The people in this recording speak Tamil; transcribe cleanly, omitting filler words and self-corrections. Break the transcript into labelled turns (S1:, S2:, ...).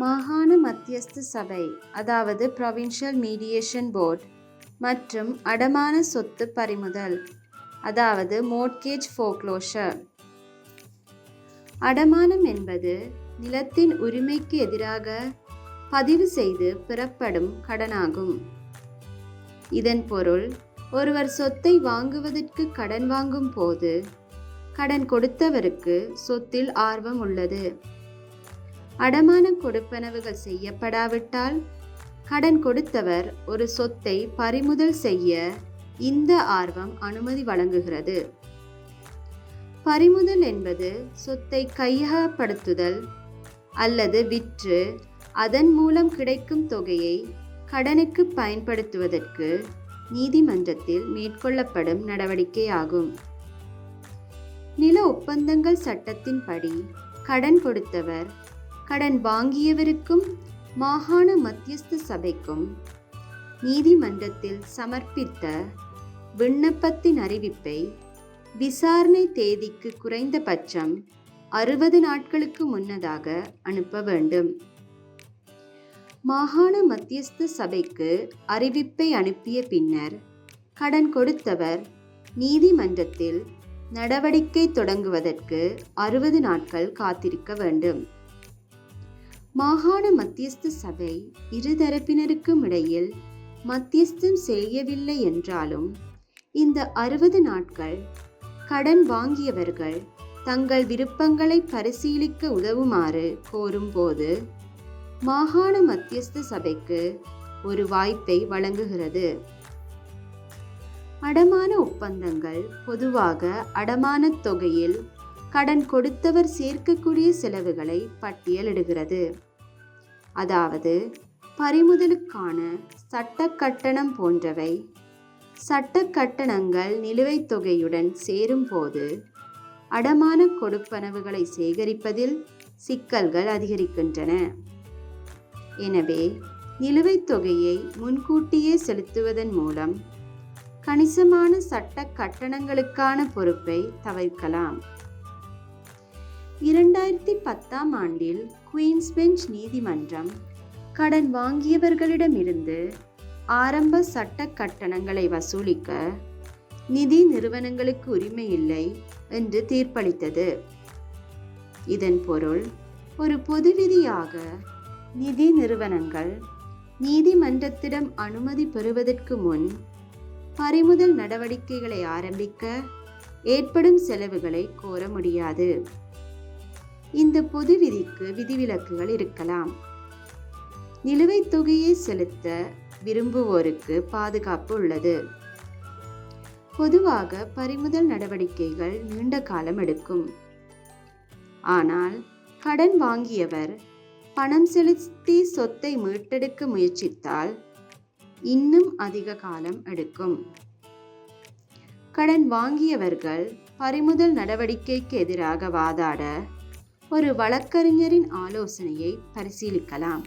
S1: மாகாண மத்தியஸ்த சபை அதாவது ப்ரொவின்ஷியல் மீடியேஷன் போர்ட் மற்றும் அடமான சொத்து பறிமுதல் அதாவது மோர்ட்கேஜ் ஃபோர்க்ளோஷர். அடமானம் என்பது நிலத்தின் உரிமைக்கு எதிராக பதிவு செய்து பெறப்படும் கடனாகும். இதன் பொருள், ஒருவர் சொத்தை வாங்குவதற்கு கடன் வாங்கும் போது கடன் கொடுத்தவருக்கு சொத்தில் ஆர்வம் உள்ளது. அடமான கொடுப்பனவுகள் செய்யப்படாவிட்டால் கடன் கொடுத்தவர் ஒரு சொத்தை பறிமுதல் செய்ய இந்த ஆர்வம் அனுமதி வழங்குகிறது. பறிமுதல் என்பது சொத்தை கையகப்படுத்துதல் அல்லது விற்று அதன் மூலம் கிடைக்கும் தொகையை கடனுக்கு பயன்படுத்துவதற்கு நீதிமன்றத்தில் மேற்கொள்ளப்படும் நடவடிக்கையாகும். நில ஒப்பந்தங்கள் சட்டத்தின்படி கடன் கொடுத்தவர் கடன் வாங்கியவருக்கும் மாகாண மத்தியஸ்த சபைக்கும் நீதிமன்றத்தில் சமர்ப்பித்த விண்ணப்பத்தின் அறிவிப்பை விசாரணை தேதிக்கு குறைந்தபட்சம் 60 நாட்களுக்கு முன்னதாக அனுப்ப வேண்டும். மாகாண மத்தியஸ்த சபைக்கு அறிவிப்பை அனுப்பிய பின்னர் கடன் கொடுத்தவர் நீதிமன்றத்தில் நடவடிக்கை தொடங்குவதற்கு 60 நாட்கள் காத்திருக்க வேண்டும். மாகாண மத்தியஸ்த சபை இருதரப்பினருக்கும் இடையில் மத்தியஸ்தம் செய்யவில்லை என்றாலும் இந்த 60 நாட்கள் கடன் வாங்கியவர்கள் தங்கள் விருப்பங்களை பரிசீலிக்க உதவுமாறு கோரும்போது மாகாண மத்தியஸ்த சபைக்கு ஒரு வாய்ப்பை வழங்குகிறது. அடமான ஒப்பந்தங்கள் பொதுவாக அடமானத் தொகையில் கடன் கொடுத்தவர் சேர்க்கக்கூடிய செலவுகளை பட்டியலிடுகிறது. அதாவது பறிமுதலுக்கான சட்ட கட்டணம் போன்றவை. சட்ட கட்டணங்கள் நிலுவைத் தொகையுடன் சேரும்போது அடமான கொடுப்பனவுகளை சேகரிப்பதில் சிக்கல்கள் அதிகரிக்கின்றன. எனவே நிலுவைத் தொகையை முன்கூட்டியே செலுத்துவதன் மூலம் கணிசமான சட்ட கட்டணங்களுக்கான பொறுப்பை தவிர்க்கலாம். 2010ஆம் ஆண்டில் குயின்ஸ் பெஞ்ச் நீதிமன்றம் கடன் வாங்கியவர்களிடமிருந்து ஆரம்ப சட்ட கட்டணங்களை வசூலிக்க நிதி நிறுவனங்களுக்கு உரிமை இல்லை என்று தீர்ப்பளித்தது. இதன் பொருள், ஒரு பொது விதியாக நிதி நிறுவனங்கள் நீதிமன்றத்திடம் அனுமதி பெறுவதற்கு முன் பறிமுதல் நடவடிக்கைகளை ஆரம்பிக்க ஏற்படும் செலவுகளை கோர முடியாது. இந்த பொது விதிக்கு விதிவிலக்குகள் இருக்கலாம். நிலுவைத் தொகையை செலுத்த விரும்புவோருக்கு பாதுகாப்பு உள்ளது. பொதுவாக பறிமுதல் நடவடிக்கைகள் நீண்ட காலம் எடுக்கும். ஆனால் கடன் வாங்கியவர் பணம் செலுத்தி சொத்தை மீட்டெடுக்க முயற்சித்தால் இன்னும் அதிக காலம் எடுக்கும். கடன் வாங்கியவர்கள் பறிமுதல் நடவடிக்கைக்கு எதிராக வாதாட ஒரு வழக்கறிஞரின் ஆலோசனையை பரிசீலிக்கலாம்.